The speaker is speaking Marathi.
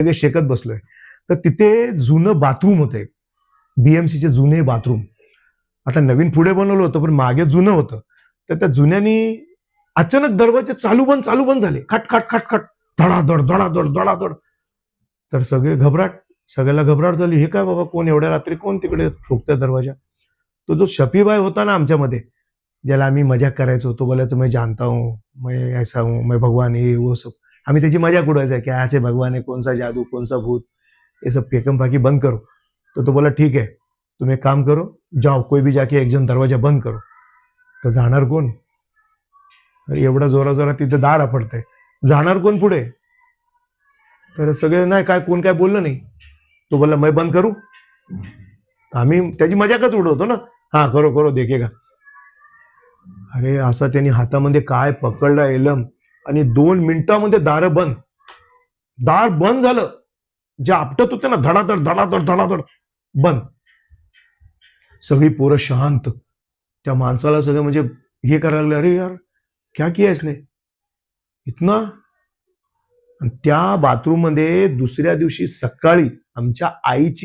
सगळे शेकत बसलोय. तर तिथे जुनं बाथरूम होतं, बीएमसीचे जुने बाथरूम. आता नवीन पुढे बनवलं होतं, पण मागे जुनं होतं. तर त्या जुन्यानी अचानक दरवाजे चालू बंद झाले. खट खट खट खट, धडाधड धडाधड धडाधड. तर सगळे घबराट, सगळ्याला घबराट झाली. हे काय बाबा, कोण एवढ्या रात्री कोण तिकडे ठोकतोय दरवाजा? तो जो शफीभाई होता ना आमच्यामध्ये, ज्याला आम्ही मजाक करायचो, तो बोलायचं मैं जानता हूँ, मैं ऐसा हूँ, मैं भगवान, ये वो सब. आम्ही त्याची मजाक उडवायचा की ऐसे भगवान है, कौन सा जादू, कौन सा भूत, ये सब फेकम फाकी बंद करो. तो बोला ठीक है, तुम एक काम करो, जाओ कोई भी जाके एक जण दरवाजा बंद करो. तर जाणार कोण? एवढा जोरात तिथे दार आपडतंय, जाणार कोण पुढे? तर सगळे नाही, काय कोण काय बोललं नाही. तो बोला मैं बंद करू. आम्ही त्याची मजाकच उडवतो ना, हा करो करो देखेगा. अरे असा त्यांनी हातामध्ये काय पकडला एलम, आणि 2 मिनिटामध्ये दार बंद. दार बंद झालं. जे आपटत होते ना, धडाधड धडाधड धडाधड बंद. सगळी पोरं शांत. त्या माणसाला सगळं म्हणजे हे करायला लागले, अरे यार क्या किया इसने इतना. त्या बाथरूम मध्ये दुसऱ्या दिवशी सकाळी आमच्या आईची